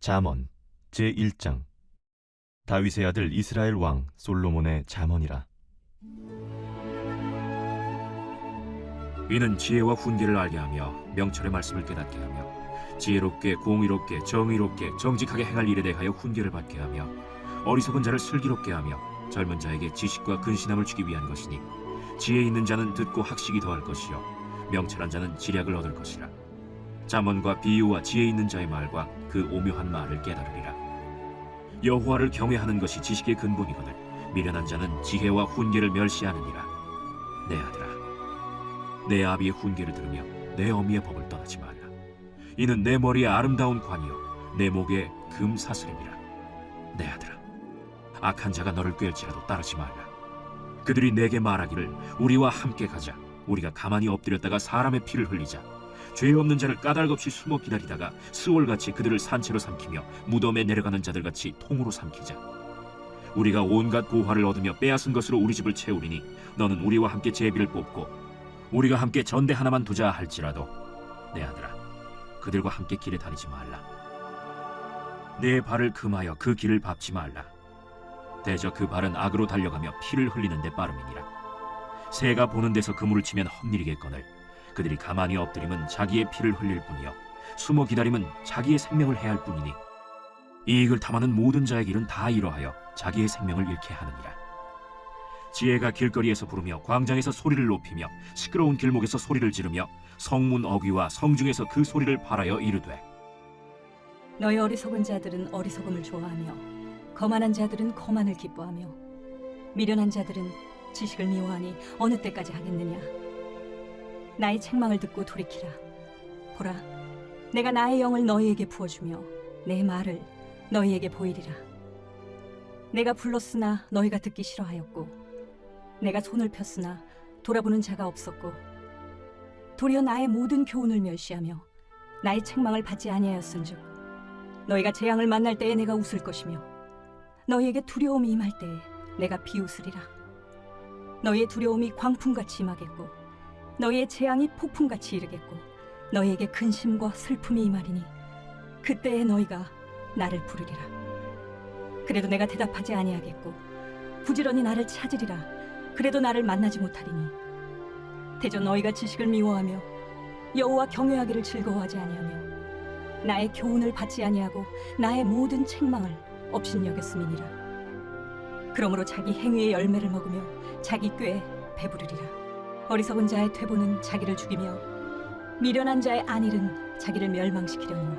잠언 제1장. 다윗의 아들 이스라엘 왕 솔로몬의 잠언이라. 이는 지혜와 훈계를 알게 하며 명철의 말씀을 깨닫게 하며 지혜롭게 공의롭게 정의롭게 정직하게 행할 일에 대하여 훈계를 받게 하며 어리석은 자를 슬기롭게 하며 젊은 자에게 지식과 근신함을 주기 위한 것이니 지혜 있는 자는 듣고 학식이 더할 것이요 명철한 자는 지략을 얻을 것이라. 잠언과 비유와 지혜 있는 자의 말과 그 오묘한 말을 깨달으리라. 여호와를 경외하는 것이 지식의 근본이거늘 미련한 자는 지혜와 훈계를 멸시하느니라. 내 아들아, 내 아비의 훈계를 들으며 내 어미의 법을 떠나지 말라. 이는 내 머리에 아름다운 관이요 내 목에 금사슬이니라. 내 아들아, 악한 자가 너를 꿰을지라도 따르지 말라. 그들이 내게 말하기를 우리와 함께 가자. 우리가 가만히 엎드렸다가 사람의 피를 흘리자. 죄 없는 자를 까닭없이 숨어 기다리다가 스올같이 그들을 산채로 삼키며 무덤에 내려가는 자들같이 통으로 삼키자. 우리가 온갖 보화를 얻으며 빼앗은 것으로 우리 집을 채우리니 너는 우리와 함께 제비를 뽑고 우리가 함께 전대 하나만 두자 할지라도 내 아들아, 그들과 함께 길에 다니지 말라. 내 발을 금하여 그 길을 밟지 말라. 대저 그 발은 악으로 달려가며 피를 흘리는 데 빠름이니라. 새가 보는 데서 그물을 치면 헛일이겠거늘 그들이 가만히 엎드리면 자기의 피를 흘릴 뿐이요 숨어 기다리면 자기의 생명을 해할 뿐이니 이익을 탐하는 모든 자의 길은 다 이러하여 자기의 생명을 잃게 하느니라. 지혜가 길거리에서 부르며 광장에서 소리를 높이며 시끄러운 길목에서 소리를 지르며 성문 어귀와 성중에서 그 소리를 발하여 이르되 너희 어리석은 자들은 어리석음을 좋아하며 거만한 자들은 거만을 기뻐하며 미련한 자들은 지식을 미워하니 어느 때까지 하겠느냐. 나의 책망을 듣고 돌이키라. 보라, 내가 나의 영을 너희에게 부어주며 내 말을 너희에게 보이리라. 내가 불렀으나 너희가 듣기 싫어하였고 내가 손을 폈으나 돌아보는 자가 없었고 도리어 나의 모든 교훈을 멸시하며 나의 책망을 받지 아니하였은즉 너희가 재앙을 만날 때에 내가 웃을 것이며 너희에게 두려움이 임할 때에 내가 비웃으리라. 너희의 두려움이 광풍같이 임하겠고 너희의 재앙이 폭풍같이 이르겠고 너희에게 근심과 슬픔이 임하리니 그때에 너희가 나를 부르리라. 그래도 내가 대답하지 아니하겠고 부지런히 나를 찾으리라. 그래도 나를 만나지 못하리니 대저 너희가 지식을 미워하며 여호와 경외하기를 즐거워하지 아니하며 나의 교훈을 받지 아니하고 나의 모든 책망을 업신여겼음이니라. 그러므로 자기 행위의 열매를 먹으며 자기 꾀에 배부르리라. 어리석은 자의 퇴보는 자기를 죽이며 미련한 자의 안일은 자기를 멸망시키려니와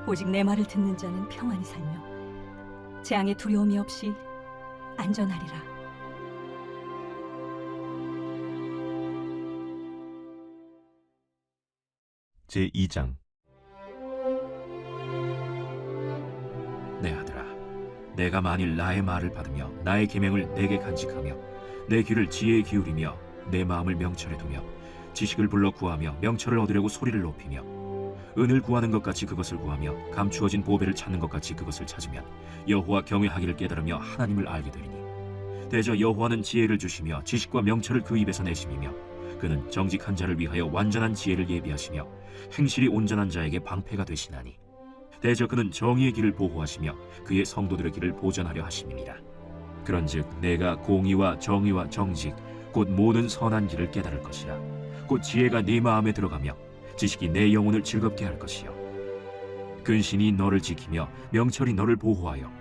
오직 내 말을 듣는 자는 평안히 살며 재앙의 두려움이 없이 안전하리라. 제2장. 내 아들아, 내가 만일 나의 말을 받으며 나의 계명을 내게 간직하며 내 귀를 지혜에 기울이며 내 마음을 명철에 두며 지식을 불러 구하며 명철을 얻으려고 소리를 높이며 은을 구하는 것 같이 그것을 구하며 감추어진 보배를 찾는 것 같이 그것을 찾으면 여호와 경외하기를 깨달으며 하나님을 알게 되리니 대저 여호와는 지혜를 주시며 지식과 명철을 그 입에서 내심이며 그는 정직한 자를 위하여 완전한 지혜를 예비하시며 행실이 온전한 자에게 방패가 되시나니 대저 그는 정의의 길을 보호하시며 그의 성도들의 길을 보전하려 하심이니라. 그런즉 내가 공의와 정의와 정직 곧 모든 선한 길을 깨달을 것이라. 곧 지혜가 네 마음에 들어가며 지식이 내 영혼을 즐겁게 할 것이요 근신이 너를 지키며 명철이 너를 보호하여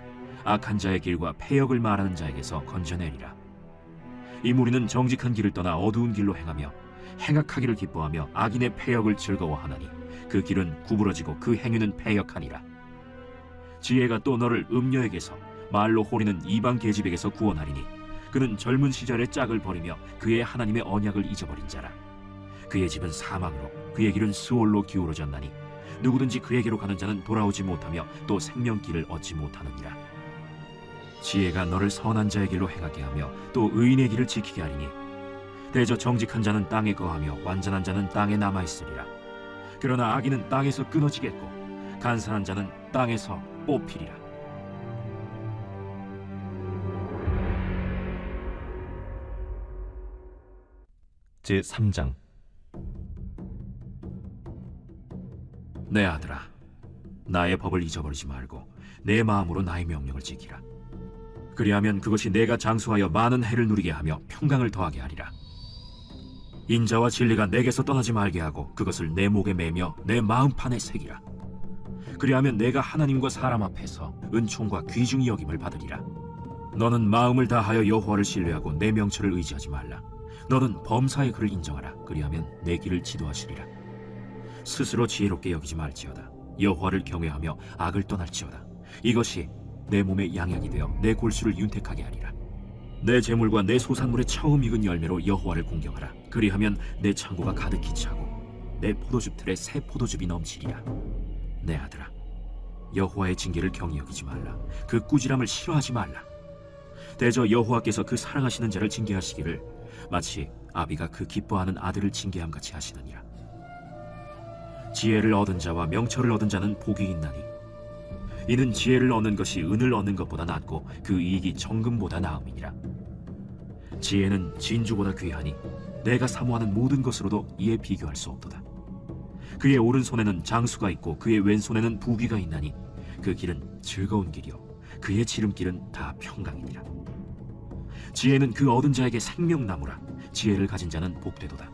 악한 자의 길과 패역을 말하는 자에게서 건져내리라. 이 무리는 정직한 길을 떠나 어두운 길로 행하며 행악하기를 기뻐하며 악인의 패역을 즐거워하나니 그 길은 구부러지고 그 행위는 패역하니라. 지혜가 또 너를 음녀에게서 말로 호리는 이방 계집에게서 구원하리니 그는 젊은 시절의 짝을 버리며 그의 하나님의 언약을 잊어버린 자라. 그의 집은 사망으로 그의 길은 스올로 기울어졌나니 누구든지 그에게로 가는 자는 돌아오지 못하며 또 생명길을 얻지 못하느니라. 지혜가 너를 선한 자의 길로 행하게 하며 또 의인의 길을 지키게 하리니 대저 정직한 자는 땅에 거하며 완전한 자는 땅에 남아있으리라. 그러나 악인은 땅에서 끊어지겠고 간사한 자는 땅에서 뽑히리라. 제3장. 내 아들아, 나의 법을 잊어버리지 말고 내 마음으로 나의 명령을 지키라. 그리하면 그것이 내가 장수하여 많은 해를 누리게 하며 평강을 더하게 하리라. 인자와 진리가 내게서 떠나지 말게 하고 그것을 내 목에 매며 내 마음판에 새기라. 그리하면 내가 하나님과 사람 앞에서 은총과 귀중히 여김을 받으리라. 너는 마음을 다하여 여호와를 신뢰하고 내 명철을 의지하지 말라. 너는 범사의 그를 인정하라. 그리하면 내 길을 지도하시리라. 스스로 지혜롭게 여기지 말지어다. 여호와를 경외하며 악을 떠날지어다. 이것이 내 몸에 양약이 되어 내 골수를 윤택하게 하리라. 내 재물과 내 소산물의 처음 익은 열매로 여호와를 공경하라. 그리하면 내 창고가 가득히 차고 내 포도즙 틀에 새 포도즙이 넘치리라. 내 아들아, 여호와의 징계를 경히 여기지 말라. 그 꾸지람을 싫어하지 말라. 대저 여호와께서 그 사랑하시는 자를 징계하시기를 마치 아비가 그 기뻐하는 아들을 징계함 같이 하시느니라. 지혜를 얻은 자와 명철을 얻은 자는 복이 있나니 이는 지혜를 얻는 것이 은을 얻는 것보다 낫고 그 이익이 정금보다 나음이니라. 지혜는 진주보다 귀하니 내가 사모하는 모든 것으로도 이에 비교할 수 없도다. 그의 오른손에는 장수가 있고 그의 왼손에는 부귀가 있나니 그 길은 즐거운 길이요 그의 지름길은 다 평강이니라. 지혜는 그 얻은 자에게 생명나무라. 지혜를 가진 자는 복되도다.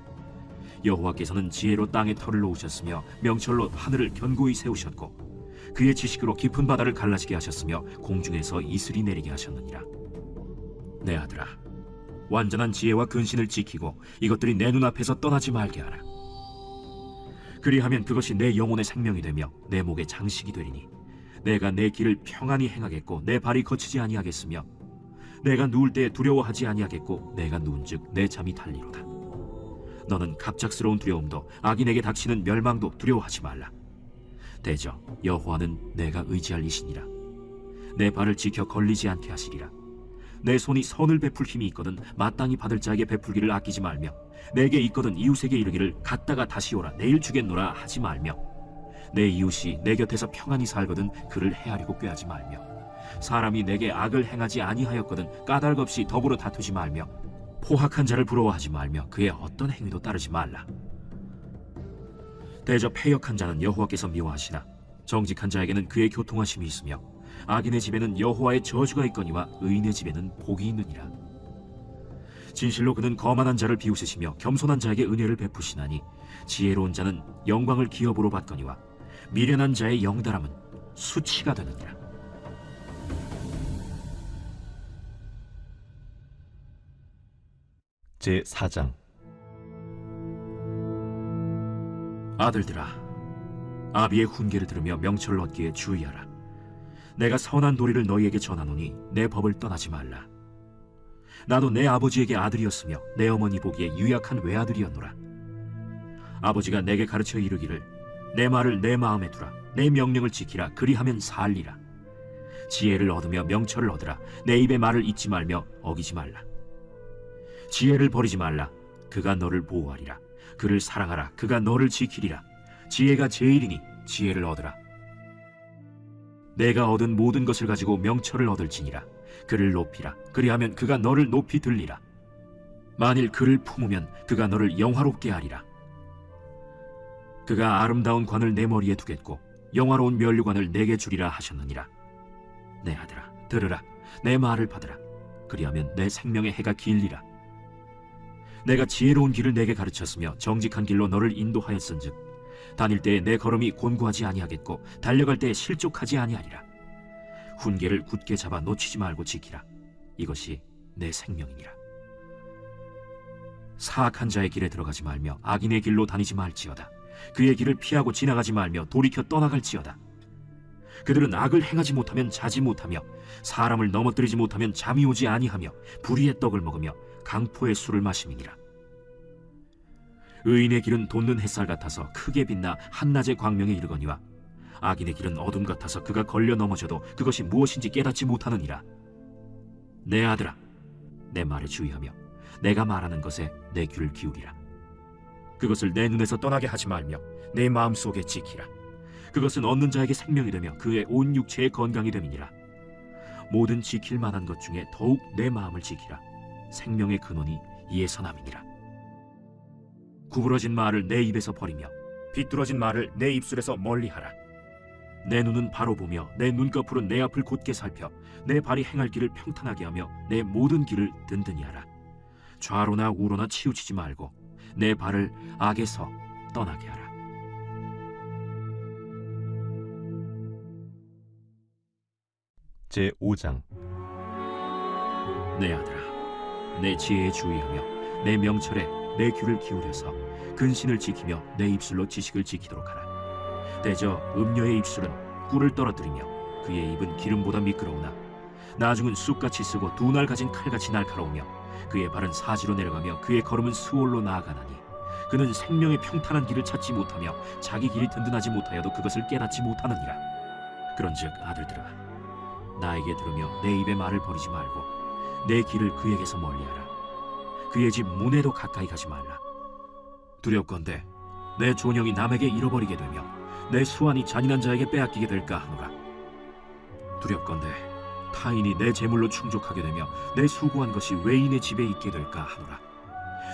여호와께서는 지혜로 땅에 털을 놓으셨으며 명철로 하늘을 견고히 세우셨고 그의 지식으로 깊은 바다를 갈라지게 하셨으며 공중에서 이슬이 내리게 하셨느니라. 내 아들아, 완전한 지혜와 근신을 지키고 이것들이 내 눈앞에서 떠나지 말게 하라. 그리하면 그것이 내 영혼의 생명이 되며 내 목의 장식이 되리니 내가 내 길을 평안히 행하겠고 내 발이 거치지 아니하겠으며 내가 누울 때에 두려워하지 아니하겠고 내가 누운즉 내 잠이 달리로다. 너는 갑작스러운 두려움도 악인에게 닥치는 멸망도 두려워하지 말라. 대저 여호와는 내가 의지할 이시니라. 내 발을 지켜 걸리지 않게 하시리라. 내 손이 선을 베풀 힘이 있거든 마땅히 받을 자에게 베풀기를 아끼지 말며 내게 있거든 이웃에게 이르기를 갔다가 다시 오라 내일 주겠노라 하지 말며 내 이웃이 내 곁에서 평안히 살거든 그를 헤아리고 꾀하지 말며 사람이 내게 악을 행하지 아니하였거든 까닭 없이 더불어 다투지 말며 포학한 자를 부러워하지 말며 그의 어떤 행위도 따르지 말라. 대저 패역한 자는 여호와께서 미워하시나 정직한 자에게는 그의 교통하심이 있으며 악인의 집에는 여호와의 저주가 있거니와 의인의 집에는 복이 있느니라. 진실로 그는 거만한 자를 비웃으시며 겸손한 자에게 은혜를 베푸시나니 지혜로운 자는 영광을 기업으로 받거니와 미련한 자의 영달함은 수치가 되느니라. 제4장. 아들들아, 아비의 훈계를 들으며 명철을 얻기에 주의하라. 내가 선한 도리를 너희에게 전하노니 내 법을 떠나지 말라. 나도 내 아버지에게 아들이었으며 내 어머니 보기에 유약한 외아들이었노라. 아버지가 내게 가르쳐 이르기를 내 말을 내 마음에 두라. 내 명령을 지키라. 그리하면 살리라. 지혜를 얻으며 명철을 얻으라. 내 입의 말을 잊지 말며 어기지 말라. 지혜를 버리지 말라. 그가 너를 보호하리라. 그를 사랑하라. 그가 너를 지키리라. 지혜가 제일이니 지혜를 얻으라. 내가 얻은 모든 것을 가지고 명철을 얻을지니라. 그를 높이라. 그리하면 그가 너를 높이 들리라. 만일 그를 품으면 그가 너를 영화롭게 하리라. 그가 아름다운 관을 내 머리에 두겠고 영화로운 면류관을 내게 주리라 하셨느니라. 내 아들아, 들으라. 내 말을 받으라. 그리하면 내 생명의 해가 길리라. 내가 지혜로운 길을 내게 가르쳤으며 정직한 길로 너를 인도하였은즉 다닐 때에 내 걸음이 곤고하지 아니하겠고 달려갈 때에 실족하지 아니하리라. 훈계를 굳게 잡아 놓치지 말고 지키라. 이것이 내 생명이니라. 사악한 자의 길에 들어가지 말며 악인의 길로 다니지 말지어다. 그의 길을 피하고 지나가지 말며 돌이켜 떠나갈지어다. 그들은 악을 행하지 못하면 자지 못하며 사람을 넘어뜨리지 못하면 잠이 오지 아니하며 불의의 떡을 먹으며 강포의 술을 마심이니라. 의인의 길은 돋는 햇살 같아서 크게 빛나 한낮의 광명에 이르거니와 악인의 길은 어둠 같아서 그가 걸려 넘어져도 그것이 무엇인지 깨닫지 못하느니라. 내 아들아, 내 말에 주의하며 내가 말하는 것에 내 귀를 기울이라. 그것을 내 눈에서 떠나게 하지 말며 내 마음속에 지키라. 그것은 얻는 자에게 생명이 되며 그의 온 육체의 건강이 됨이니라. 모든 지킬 만한 것 중에 더욱 내 마음을 지키라. 생명의 근원이 이에서 남이니라. 구부러진 말을 내 입에서 버리며 비뚤어진 말을 내 입술에서 멀리하라. 내 눈은 바로 보며 내 눈꺼풀은 내 앞을 곧게 살펴 내 발이 행할 길을 평탄하게 하며 내 모든 길을 든든히 하라. 좌로나 우로나 치우치지 말고 내 발을 악에서 떠나게 하라. 제5장. 내 아들아, 내 지혜에 주의하며 내 명철에 내 귀를 기울여서 근신을 지키며 내 입술로 지식을 지키도록 하라. 대저 음녀의 입술은 꿀을 떨어뜨리며 그의 입은 기름보다 미끄러우나 나중은 쑥같이 쓰고 두 날 가진 칼같이 날카로우며 그의 발은 사지로 내려가며 그의 걸음은 수월로 나아가나니 그는 생명의 평탄한 길을 찾지 못하며 자기 길이 든든하지 못하여도 그것을 깨닫지 못하느니라. 그런즉 아들들아, 나에게 들으며 내 입의 말을 버리지 말고 내 길을 그에게서 멀리하라. 그의 집 문에도 가까이 가지 말라. 두렵건대 내 존영이 남에게 잃어버리게 되며 내 수완이 잔인한 자에게 빼앗기게 될까 하노라. 두렵건대 타인이 내 재물로 충족하게 되며 내 수고한 것이 외인의 집에 있게 될까 하노라.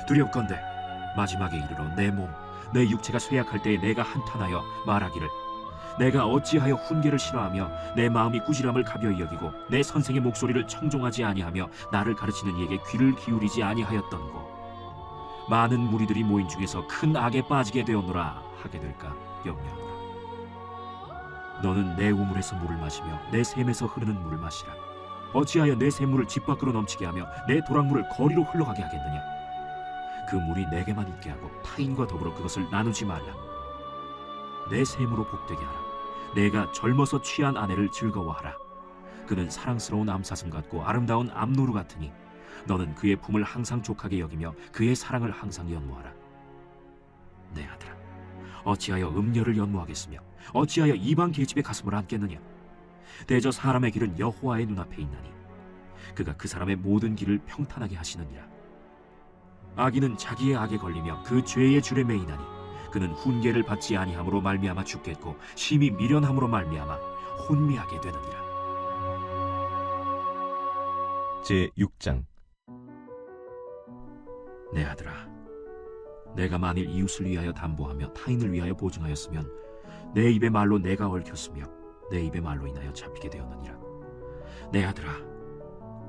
두렵건대 마지막에 이르러 내 몸, 내 육체가 쇠약할 때에 내가 한탄하여 말하기를 내가 어찌하여 훈계를 싫어하며 내 마음이 꾸지람을 가벼이 여기고 내 선생의 목소리를 청종하지 아니하며 나를 가르치는 이에게 귀를 기울이지 아니하였던고. 많은 무리들이 모인 중에서 큰 악에 빠지게 되었노라 하게 될까 염려하노라. 너는 내 우물에서 물을 마시며 내 샘에서 흐르는 물을 마시라. 어찌하여 내 샘물을 집 밖으로 넘치게 하며 내 도랑물을 거리로 흘러가게 하겠느냐. 그 물이 내게만 있게 하고 타인과 더불어 그것을 나누지 말라. 내 샘으로 복되게 하라. 내가 젊어서 취한 아내를 즐거워하라. 그는 사랑스러운 암사슴 같고 아름다운 암노루 같으니 너는 그의 품을 항상 족하게 여기며 그의 사랑을 항상 연모하라. 내 아들아, 어찌하여 음녀를 연모하겠으며 어찌하여 이방 계집의 가슴을 안겠느냐. 대저 사람의 길은 여호와의 눈앞에 있나니 그가 그 사람의 모든 길을 평탄하게 하시느니라. 악인은 자기의 악에 걸리며 그 죄의 줄에 매이나니 그는 훈계를 받지 아니함으로 말미암아 죽겠고 심히 미련함으로 말미암아 혼미하게 되느니라. 제6장. 내 아들아, 내가 만일 이웃을 위하여 담보하며 타인을 위하여 보증하였으면 내 입의 말로 내가 얽혔으며 내 입의 말로 인하여 잡히게 되었느니라. 내 아들아,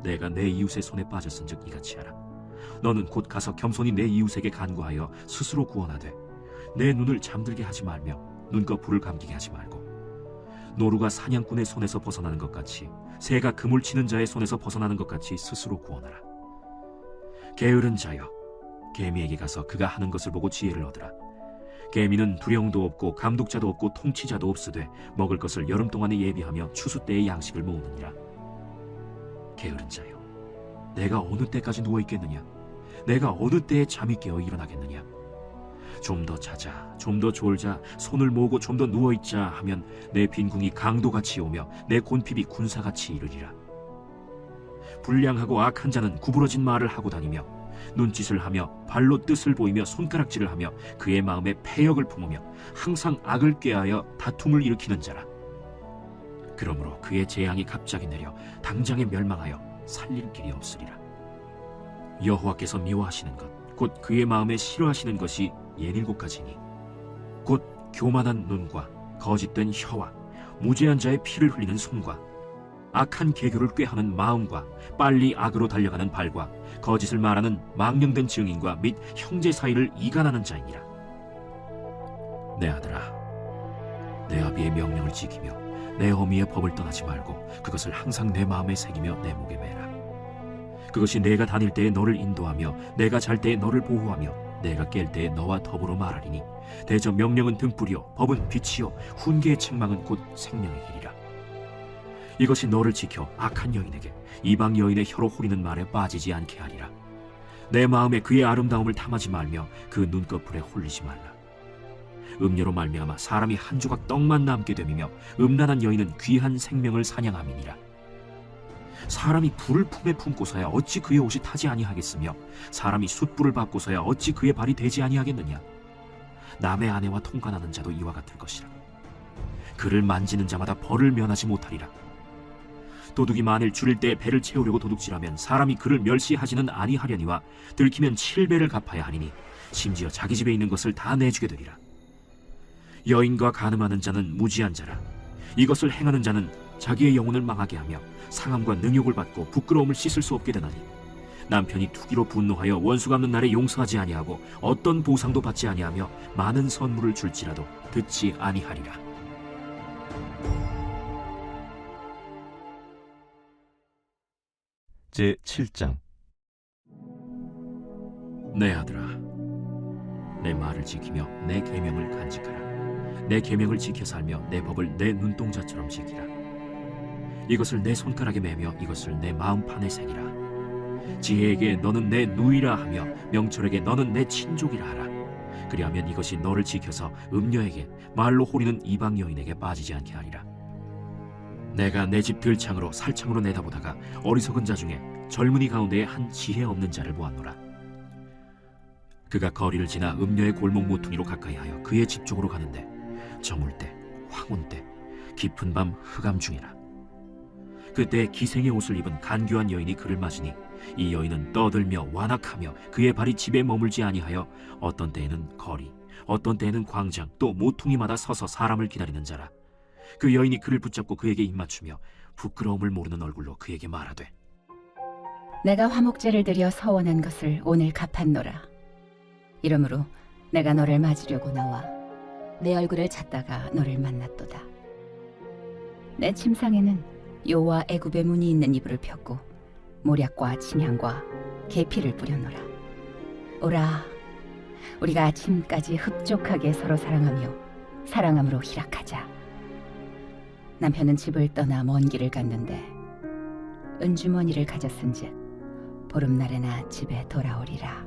내가 내 이웃의 손에 빠졌은즉 이같이 하라. 너는 곧 가서 겸손히 내 이웃에게 간구하여 스스로 구원하되 내 눈을 잠들게 하지 말며 눈꺼풀을 감기게 하지 말고 노루가 사냥꾼의 손에서 벗어나는 것 같이 새가 그물 치는 자의 손에서 벗어나는 것 같이 스스로 구원하라. 게으른 자여, 개미에게 가서 그가 하는 것을 보고 지혜를 얻으라. 개미는 두령도 없고 감독자도 없고 통치자도 없으되 먹을 것을 여름 동안에 예비하며 추수 때의 양식을 모으느니라. 게으른 자여, 내가 어느 때까지 누워 있겠느냐? 내가 어느 때에 잠이 깨어 일어나겠느냐? 좀 더 자자, 좀 더 졸자, 손을 모으고 좀 더 누워있자 하면 내 빈궁이 강도같이 오며 내 곤핍이 군사같이 이르리라. 불량하고 악한 자는 구부러진 말을 하고 다니며 눈짓을 하며 발로 뜻을 보이며 손가락질을 하며 그의 마음에 패역을 품으며 항상 악을 꾀하여 다툼을 일으키는 자라. 그러므로 그의 재앙이 갑자기 내려 당장에 멸망하여 살릴 길이 없으리라. 여호와께서 미워하시는 것 곧 그의 마음에 싫어하시는 것이 7가지니 곧 교만한 눈과 거짓된 혀와 무죄한 자의 피를 흘리는 손과 악한 계교를 꾀하는 마음과 빨리 악으로 달려가는 발과 거짓을 말하는 망령된 증인과 및 형제 사이를 이간하는 자이니라. 내 아들아, 내 아비의 명령을 지키며 내 어미의 법을 떠나지 말고 그것을 항상 내 마음에 새기며 내 목에 매라. 그것이 내가 다닐 때에 너를 인도하며 내가 잘 때에 너를 보호하며 내가 깰 때에 너와 더불어 말하리니 대저 명령은 등불이요 법은 빛이요 훈계의 책망은 곧 생명의 길이라. 이것이 너를 지켜 악한 여인에게 이방 여인의 혀로 후리는 말에 빠지지 않게 하리라. 내 마음에 그의 아름다움을 탐하지 말며 그 눈꺼풀에 홀리지 말라. 음녀로 말미암아 사람이 한 조각 떡만 남게 됨이며 음란한 여인은 귀한 생명을 사냥함이니라. 사람이 불을 품에 품고서야 어찌 그의 옷이 타지 아니하겠으며 사람이 숯불을 밟고서야 어찌 그의 발이 되지 아니하겠느냐. 남의 아내와 통관하는 자도 이와 같을 것이라. 그를 만지는 자마다 벌을 면하지 못하리라. 도둑이 만일 줄일 때에 배를 채우려고 도둑질하면 사람이 그를 멸시하지는 아니하려니와 들키면 7배를 갚아야 하니니 심지어 자기 집에 있는 것을 다 내주게 되리라. 여인과 간음하는 자는 무지한 자라. 이것을 행하는 자는 자기의 영혼을 망하게 하며 상함과 능욕을 받고 부끄러움을 씻을 수 없게 되나니 남편이 투기로 분노하여 원수 갚는 날에 용서하지 아니하고 어떤 보상도 받지 아니하며 많은 선물을 줄지라도 듣지 아니하리라. 제 7장. 내 아들아, 내 말을 지키며 내 계명을 간직하라. 내 계명을 지켜 살며 내 법을 내 눈동자처럼 지키라. 이것을 내 손가락에 매며 이것을 내 마음판에 새기라. 지혜에게 너는 내 누이라 하며 명철에게 너는 내 친족이라 하라. 그리하면 이것이 너를 지켜서 음녀에게 말로 호리는 이방 여인에게 빠지지 않게 하리라. 내가 내 집 들창으로 살창으로 내다보다가 어리석은 자 중에 젊은이 가운데에 한 지혜 없는 자를 보았노라. 그가 거리를 지나 음녀의 골목 모퉁이로 가까이하여 그의 집 쪽으로 가는데 저물 때, 황혼 때, 깊은 밤 흑암 중이라. 그때 기생의 옷을 입은 간교한 여인이 그를 맞으니 이 여인은 떠들며 완악하며 그의 발이 집에 머물지 아니하여 어떤 때에는 거리, 어떤 때에는 광장, 또 모퉁이마다 서서 사람을 기다리는 자라. 그 여인이 그를 붙잡고 그에게 입맞추며 부끄러움을 모르는 얼굴로 그에게 말하되, 내가 화목제를 드려 서원한 것을 오늘 갚았노라. 이러므로 내가 너를 맞으려고 나와 내 얼굴을 찾다가 너를 만났도다. 내 침상에는 여호와 애굽의 문이 있는 이불을 폈고 모략과 침향과 계피를 뿌려놓으라. 오라, 우리가 아침까지 흡족하게 서로 사랑하며 사랑함으로 희락하자. 남편은 집을 떠나 먼 길을 갔는데 은주머니를 가졌은즉 보름날에나 집에 돌아오리라.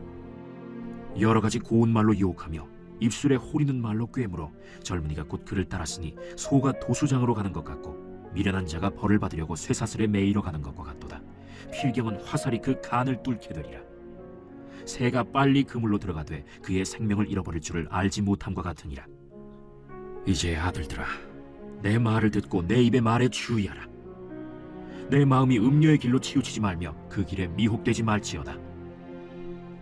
여러 가지 고운 말로 유혹하며 입술에 호리는 말로 꿰물어 젊은이가 곧 그를 따랐으니 소가 도수장으로 가는 것 같고 미련한 자가 벌을 받으려고 쇠사슬에 매이러 가는 것과 같도다. 필경은 화살이 그 간을 뚫게 되리라. 새가 빨리 그물로 들어가되 그의 생명을 잃어버릴 줄을 알지 못함과 같으니라. 이제 아들들아, 내 말을 듣고 내 입의 말에 주의하라. 내 마음이 음녀의 길로 치우치지 말며 그 길에 미혹되지 말지어다.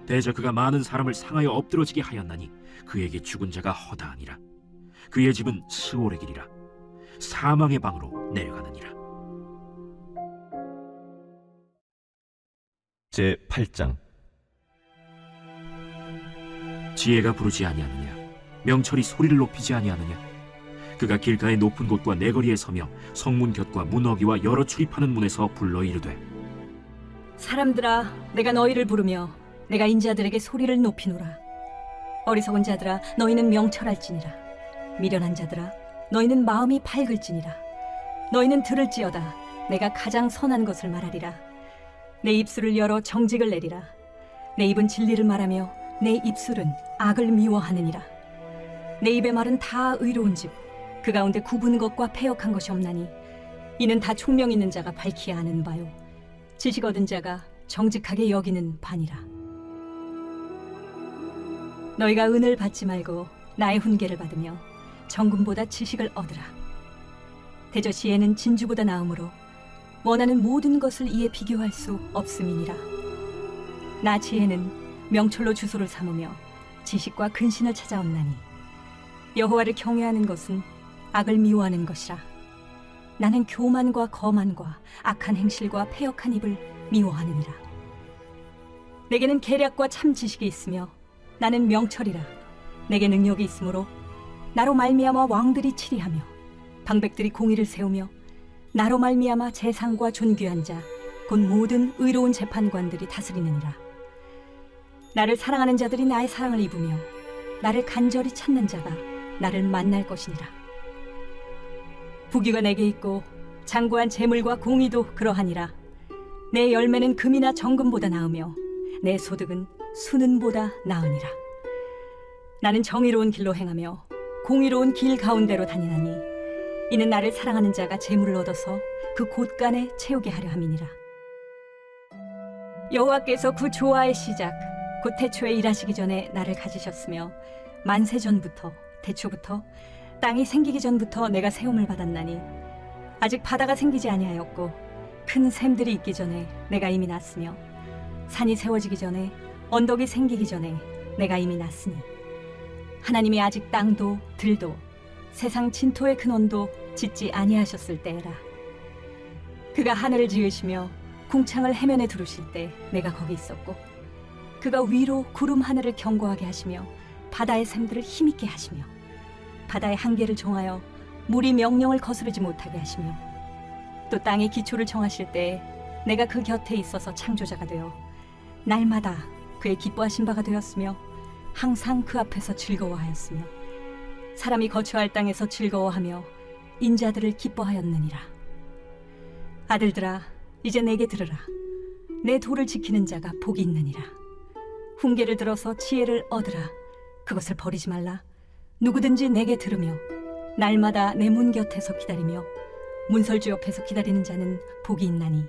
대저 그가 많은 사람을 상하여 엎드러지게 하였나니 그에게 죽은 자가 허다하니라. 그의 집은 스올의 길이라. 사망의 방으로 내려가느니라. 제 8장. 지혜가 부르지 아니하느냐? 명철이 소리를 높이지 아니하느냐? 그가 길가의 높은 곳과 내거리에 서며 성문 곁과 문어기와 여러 출입하는 문에서 불러 이르되, 사람들아, 내가 너희를 부르며 내가 인자들에게 소리를 높이노라. 어리석은 자들아, 너희는 명철할지니라. 미련한 자들아, 너희는 마음이 밝을지니라. 너희는 들을지어다. 내가 가장 선한 것을 말하리라. 내 입술을 열어 정직을 내리라. 내 입은 진리를 말하며 내 입술은 악을 미워하느니라. 내 입의 말은 다 의로운 즉 그 가운데 구분 것과 패역한 것이 없나니 이는 다 총명 있는 자가 밝히 아는 바요 지식 얻은 자가 정직하게 여기는 바니라. 너희가 은을 받지 말고 나의 훈계를 받으며 정금보다 지식을 얻으라. 대저 지혜는 진주보다 나음으로 원하는 모든 것을 이에 비교할 수 없음이니라. 나 지혜는 명철로 주소를 삼으며 지식과 근신을 찾아옵나니 여호와를 경외하는 것은 악을 미워하는 것이라. 나는 교만과 거만과 악한 행실과 패역한 입을 미워하느니라. 내게는 계략과 참 지식이 있으며 나는 명철이라. 내게 능력이 있으므로 나로 말미암아 왕들이 치리하며 방백들이 공의를 세우며 나로 말미암아 재상과 존귀한 자 곧 모든 의로운 재판관들이 다스리느니라. 나를 사랑하는 자들이 나의 사랑을 입으며 나를 간절히 찾는 자가 나를 만날 것이니라. 부귀가 내게 있고 장구한 재물과 공의도 그러하니라. 내 열매는 금이나 정금보다 나으며 내 소득은 수는보다 나으니라. 나는 정의로운 길로 행하며 공의로운 길 가운데로 다니나니 이는 나를 사랑하는 자가 재물을 얻어서 그 곳간에 채우게 하려 함이니라. 여호와께서 그 조화의 시작 곧 태초에 일하시기 전에 나를 가지셨으며 만세 전부터 태초부터 땅이 생기기 전부터 내가 세움을 받았나니 아직 바다가 생기지 아니하였고 큰 샘들이 있기 전에 내가 이미 났으며 산이 세워지기 전에 언덕이 생기기 전에 내가 이미 났으니 하나님이 아직 땅도 들도 세상 진토의 근원도 짓지 아니하셨을 때라. 그가 하늘을 지으시며 궁창을 해면에 두르실 때 내가 거기 있었고, 그가 위로 구름 하늘을 견고하게 하시며 바다의 샘들을 힘있게 하시며 바다의 한계를 정하여 물이 명령을 거스르지 못하게 하시며, 또 땅의 기초를 정하실 때 내가 그 곁에 있어서 창조자가 되어 날마다 그의 기뻐하신 바가 되었으며 항상 그 앞에서 즐거워하였으며 사람이 거처할 땅에서 즐거워하며 인자들을 기뻐하였느니라. 아들들아, 이제 내게 들으라. 내 도를 지키는 자가 복이 있느니라. 훈계를 들어서 지혜를 얻으라. 그것을 버리지 말라. 누구든지 내게 들으며 날마다 내 문 곁에서 기다리며 문설주 옆에서 기다리는 자는 복이 있나니,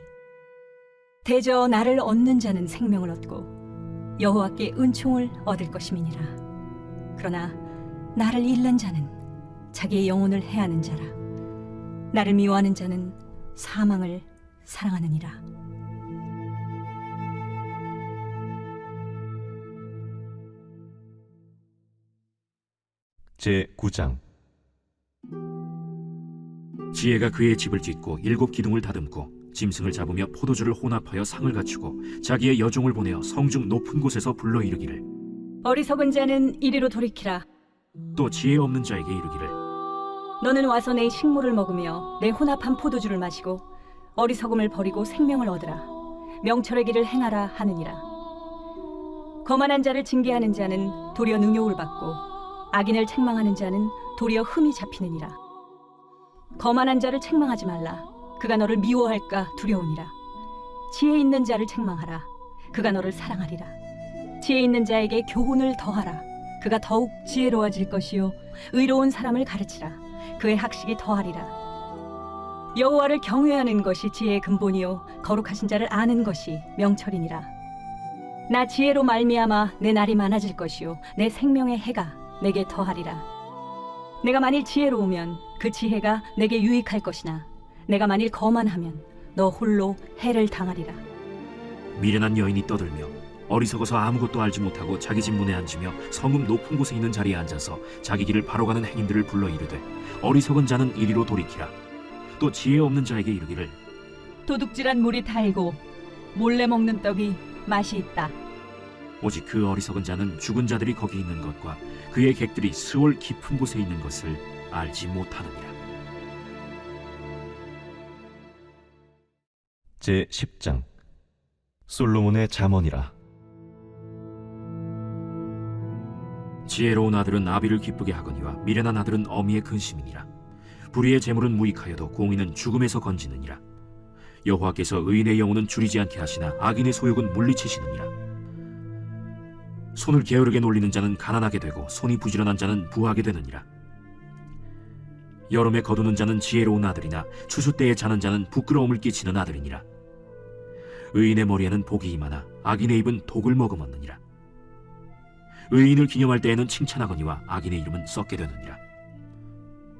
대저 나를 얻는 자는 생명을 얻고 여호와께 은총을 얻을 것임이니라. 그러나 나를 잃는 자는 자기의 영혼을 해하는 자라. 나를 미워하는 자는 사망을 사랑하느니라. 제9장. 지혜가 그의 집을 짓고 7 기둥을 다듬고 짐승을 잡으며 포도주를 혼합하여 상을 갖추고 자기의 여종을 보내어 성중 높은 곳에서 불러 이르기를, 어리석은 자는 이리로 돌이키라. 또 지혜 없는 자에게 이르기를, 너는 와서 내 식물을 먹으며 내 혼합한 포도주를 마시고 어리석음을 버리고 생명을 얻으라. 명철의 길을 행하라 하느니라. 거만한 자를 징계하는 자는 도리어 능욕을 받고 악인을 책망하는 자는 도리어 흠이 잡히느니라. 거만한 자를 책망하지 말라. 그가 너를 미워할까 두려우니라. 지혜 있는 자를 책망하라. 그가 너를 사랑하리라. 지혜 있는 자에게 교훈을 더하라. 그가 더욱 지혜로워질 것이요 의로운 사람을 가르치라. 그의 학식이 더하리라. 여호와를 경외하는 것이 지혜의 근본이요 거룩하신 자를 아는 것이 명철이니라. 나 지혜로 말미암아 내 날이 많아질 것이요 내 생명의 해가 내게 더하리라. 내가 만일 지혜로우면 그 지혜가 내게 유익할 것이나 내가 만일 거만하면 너 홀로 해를 당하리라. 미련한 여인이 떠들며 어리석어서 아무것도 알지 못하고 자기 집 문에 앉으며 성읍 높은 곳에 있는 자리에 앉아서 자기 길을 바로 가는 행인들을 불러 이르되, 어리석은 자는 이리로 돌이키라. 또 지혜 없는 자에게 이르기를, 도둑질한 물이 달고 몰래 먹는 떡이 맛이 있다. 오직 그 어리석은 자는 죽은 자들이 거기 있는 것과 그의 객들이 스올 깊은 곳에 있는 것을 알지 못하느니라. 제10장. 솔로몬의 잠언이라. 지혜로운 아들은 아비를 기쁘게 하거니와 미련한 아들은 어미의 근심이니라. 불의의 재물은 무익하여도 공의는 죽음에서 건지느니라. 여호와께서 의인의 영혼은 줄이지 않게 하시나 악인의 소욕은 물리치시느니라. 손을 게으르게 놀리는 자는 가난하게 되고 손이 부지런한 자는 부하게 되느니라. 여름에 거두는 자는 지혜로운 아들이나 추수 때에 자는 자는 부끄러움을 끼치는 아들이니라. 의인의 머리에는 복이 임하나 악인의 입은 독을 머금었느니라. 의인을 기념할 때에는 칭찬하거니와 악인의 이름은 썩게 되느니라.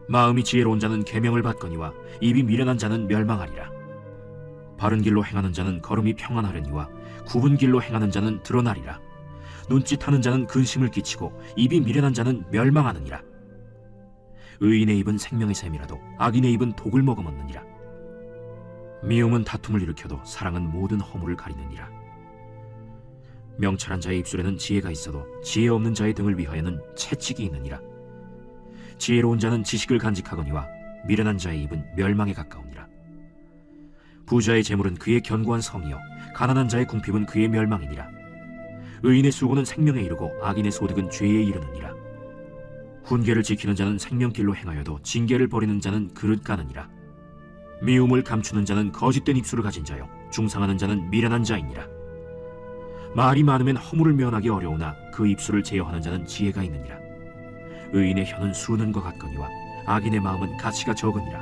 마음이 지혜로운 자는 계명을 받거니와 입이 미련한 자는 멸망하리라. 바른 길로 행하는 자는 걸음이 평안하려니와 굽은 길로 행하는 자는 드러나리라. 눈짓하는 자는 근심을 끼치고 입이 미련한 자는 멸망하느니라. 의인의 입은 생명의 샘이라도 악인의 입은 독을 머금었느니라. 미움은 다툼을 일으켜도 사랑은 모든 허물을 가리느니라. 명철한 자의 입술에는 지혜가 있어도 지혜 없는 자의 등을 위하여는 채찍이 있느니라. 지혜로운 자는 지식을 간직하거니와 미련한 자의 입은 멸망에 가까우니라. 부자의 재물은 그의 견고한 성이요 가난한 자의 궁핍은 그의 멸망이니라. 의인의 수고는 생명에 이르고 악인의 소득은 죄에 이르느니라. 훈계를 지키는 자는 생명길로 행하여도 징계를 버리는 자는 그릇 가느니라. 미움을 감추는 자는 거짓된 입술을 가진 자요 중상하는 자는 미련한 자이니라. 말이 많으면 허물을 면하기 어려우나 그 입술을 제어하는 자는 지혜가 있느니라. 의인의 혀는 수는 것 같거니와 악인의 마음은 가치가 적으니라.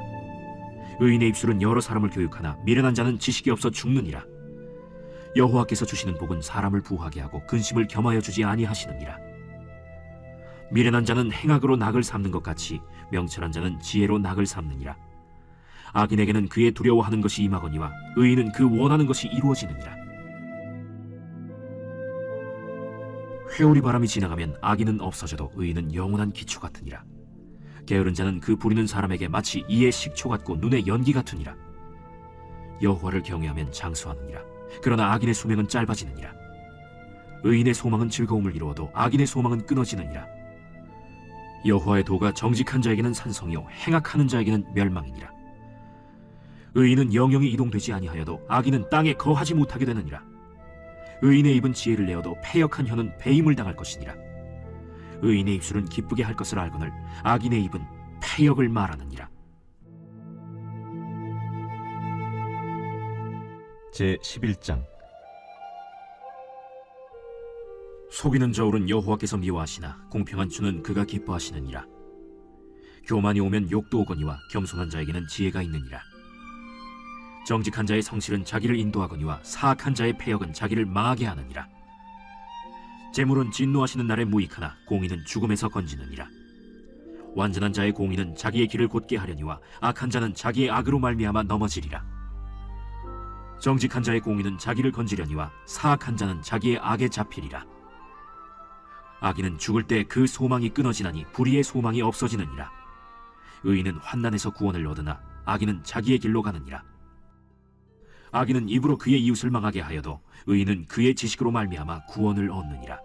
의인의 입술은 여러 사람을 교육하나 미련한 자는 지식이 없어 죽느니라. 여호와께서 주시는 복은 사람을 부하게 하고 근심을 겸하여 주지 아니하시느니라. 미련한 자는 행악으로 낙을 삼는 것 같이 명철한 자는 지혜로 낙을 삼느니라. 악인에게는 그의 두려워하는 것이 임하거니와 의인은 그 원하는 것이 이루어지느니라. 회오리 바람이 지나가면 악인은 없어져도 의인은 영원한 기초 같으니라. 게으른 자는 그 부리는 사람에게 마치 이의 식초 같고 눈의 연기 같으니라. 여호와를 경외하면 장수하느니라. 그러나 악인의 수명은 짧아지느니라. 의인의 소망은 즐거움을 이루어도 악인의 소망은 끊어지느니라. 여호와의 도가 정직한 자에게는 산성이요 행악하는 자에게는 멸망이니라. 의인은 영영이 이동되지 아니하여도 악인은 땅에 거하지 못하게 되느니라. 의인의 입은 지혜를 내어도 패역한 혀는 배임을 당할 것이니라. 의인의 입술은 기쁘게 할 것을 알거늘 악인의 입은 패역을 말하느니라. 제 11장. 속이는 저울은 여호와께서 미워하시나 공평한 주는 그가 기뻐하시느니라. 교만이 오면 욕도 오거니와 겸손한 자에게는 지혜가 있느니라. 정직한 자의 성실은 자기를 인도하거니와 사악한 자의 패역은 자기를 망하게 하느니라. 재물은 진노하시는 날에 무익하나 공의는 죽음에서 건지느니라. 완전한 자의 공의는 자기의 길을 곧게 하려니와 악한 자는 자기의 악으로 말미암아 넘어지리라. 정직한 자의 공의는 자기를 건지려니와 사악한 자는 자기의 악에 잡히리라. 악인은 죽을 때 그 소망이 끊어지나니 불의의 소망이 없어지느니라. 의인은 환난에서 구원을 얻으나 악인은 자기의 길로 가느니라. 악인은 입으로 그의 이웃을 망하게 하여도 의인은 그의 지식으로 말미암아 구원을 얻느니라.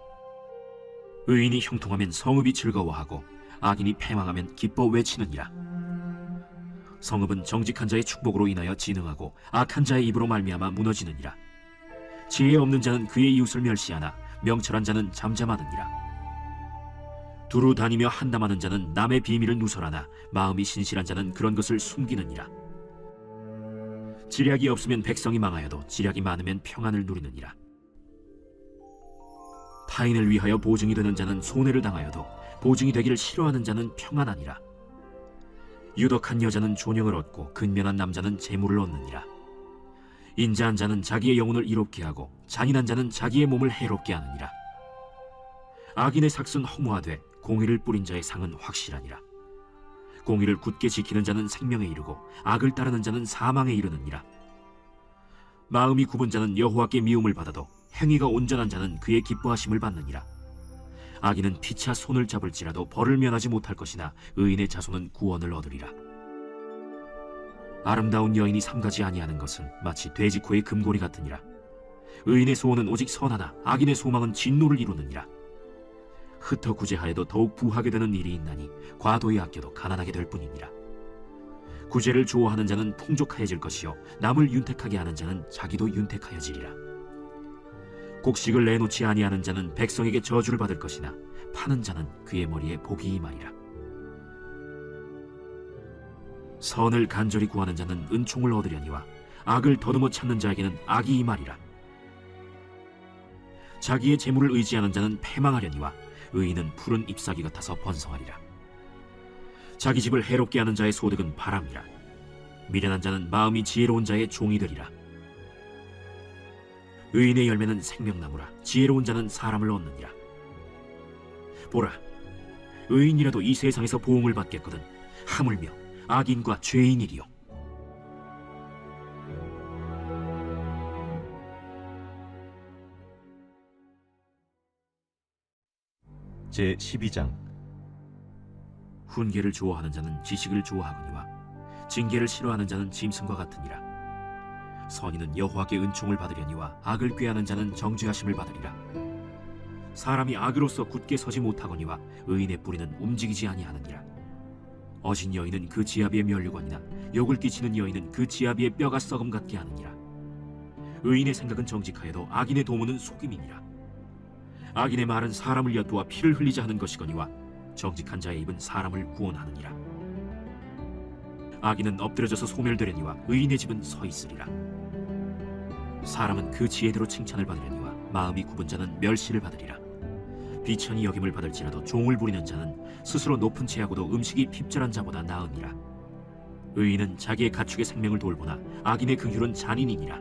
의인이 형통하면 성읍이 즐거워하고 악인이 패망하면 기뻐 외치느니라. 성읍은 정직한 자의 축복으로 인하여 진흥하고 악한 자의 입으로 말미암아 무너지느니라. 지혜 없는 자는 그의 이웃을 멸시하나 명철한 자는 잠잠하느니라. 두루 다니며 한담하는 자는 남의 비밀을 누설하나 마음이 신실한 자는 그런 것을 숨기느니라. 지략이 없으면 백성이 망하여도 지략이 많으면 평안을 누리느니라. 타인을 위하여 보증이 되는 자는 손해를 당하여도 보증이 되기를 싫어하는 자는 평안하니라. 유덕한 여자는 존영을 얻고 근면한 남자는 재물을 얻느니라. 인자한 자는 자기의 영혼을 이롭게 하고 잔인한 자는 자기의 몸을 해롭게 하느니라. 악인의 삭은 허무하되 공의를 뿌린 자의 상은 확실하니라. 공의를 굳게 지키는 자는 생명에 이르고 악을 따르는 자는 사망에 이르느니라. 마음이 굽은 자는 여호와께 미움을 받아도 행위가 온전한 자는 그의 기뻐하심을 받느니라. 악인은 피차 손을 잡을지라도 벌을 면하지 못할 것이나 의인의 자손은 구원을 얻으리라. 아름다운 여인이 삼가지 아니하는 것은 마치 돼지코의 금고리 같으니라. 의인의 소원은 오직 선하나 악인의 소망은 진노를 이루느니라. 흩어 구제하여도 더욱 부하게 되는 일이 있나니 과도히 아껴도 가난하게 될 뿐이니라. 구제를 좋아하는 자는 풍족하여질 것이요 남을 윤택하게 하는 자는 자기도 윤택하여지리라. 곡식을 내놓지 아니하는 자는 백성에게 저주를 받을 것이나 파는 자는 그의 머리에 복이 임하리라. 선을 간절히 구하는 자는 은총을 얻으려니와 악을 더듬어 찾는 자에게는 악이 임하리라. 자기의 재물을 의지하는 자는 패망하려니와 의인은 푸른 잎사귀 같아서 번성하리라. 자기 집을 해롭게 하는 자의 소득은 바람이라. 미련한 자는 마음이 지혜로운 자의 종이 되리라. 의인의 열매는 생명나무라. 지혜로운 자는 사람을 얻느니라. 보라, 의인이라도 이 세상에서 보응을 받겠거든 하물며 악인과 죄인이리요. 제 12장. 훈계를 좋아하는 자는 지식을 좋아하거니와 징계를 싫어하는 자는 짐승과 같으니라. 선인은 여호와께 은총을 받으려니와 악을 꾀하는 자는 정죄하심을 받으리라. 사람이 악으로서 굳게 서지 못하거니와 의인의 뿌리는 움직이지 아니하느니라. 어진 여인은 그 지아비의 면류관이나 욕을 끼치는 여인은 그 지아비의 뼈가 썩음 같게 하느니라. 의인의 생각은 정직하여도 악인의 도모는 속임이니라. 악인의 말은 사람을 엿보아 피를 흘리자 하는 것이거니와 정직한 자의 입은 사람을 구원하느니라. 악인은 엎드려져서 소멸되려니와 의인의 집은 서 있으리라. 사람은 그 지혜대로 칭찬을 받으려니와 마음이 굽은 자는 멸시를 받으리라. 비천히 여김을 받을지라도 종을 부리는 자는 스스로 높은 채하고도 음식이 핍절한 자보다 나으니라. 의인은 자기의 가축의 생명을 돌보나 악인의 긍휼은 잔인이니라.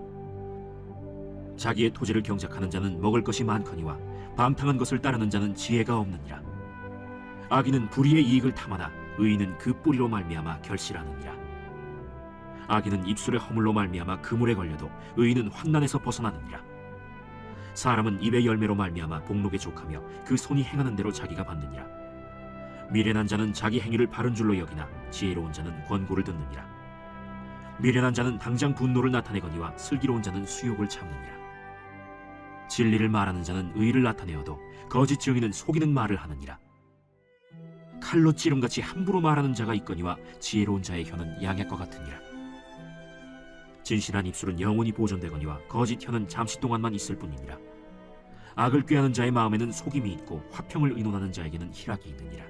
자기의 토지를 경작하는 자는 먹을 것이 많거니와 방탕한 것을 따르는 자는 지혜가 없느니라. 악인은 불의의 이익을 탐하나 의인은 그 뿌리로 말미암아 결실하느니라. 악인은 입술의 허물로 말미암아 그물에 걸려도 의인은 환난에서 벗어나느니라. 사람은 입의 열매로 말미암아 복록에 족하며 그 손이 행하는 대로 자기가 받느니라. 미련한 자는 자기 행위를 바른 줄로 여기나 지혜로운 자는 권고를 듣느니라. 미련한 자는 당장 분노를 나타내거니와 슬기로운 자는 수욕을 참느니라. 진리를 말하는 자는 의를 나타내어도 거짓 증인은 속이는 말을 하느니라. 칼로 찌름같이 함부로 말하는 자가 있거니와 지혜로운 자의 혀는 양약과 같으니라. 진실한 입술은 영원히 보존되거니와 거짓 혀는 잠시 동안만 있을 뿐이니라. 악을 꾀하는 자의 마음에는 속임이 있고 화평을 의논하는 자에게는 희락이 있느니라.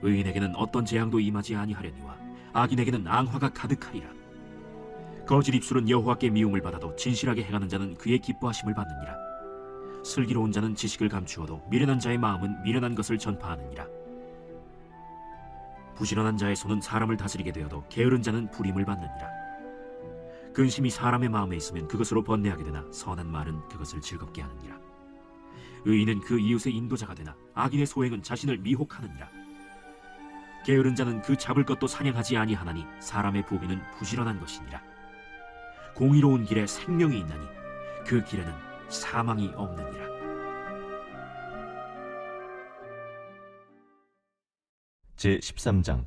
의인에게는 어떤 재앙도 임하지 아니하려니와 악인에게는 앙화가 가득하리라. 거짓 입술은 여호와께 미움을 받아도 진실하게 행하는 자는 그의 기뻐하심을 받느니라. 슬기로운 자는 지식을 감추어도 미련한 자의 마음은 미련한 것을 전파하느니라. 부지런한 자의 손은 사람을 다스리게 되어도 게으른 자는 불임을 받느니라. 근심이 사람의 마음에 있으면 그것으로 번뇌하게 되나 선한 말은 그것을 즐겁게 하느니라. 의인은 그 이웃의 인도자가 되나 악인의 소행은 자신을 미혹하느니라. 게으른 자는 그 잡을 것도 사냥하지 아니하나니 사람의 부귀는 부지런한 것이니라. 공의로운 길에 생명이 있나니 그 길에는 사망이 없느니라. 제13장.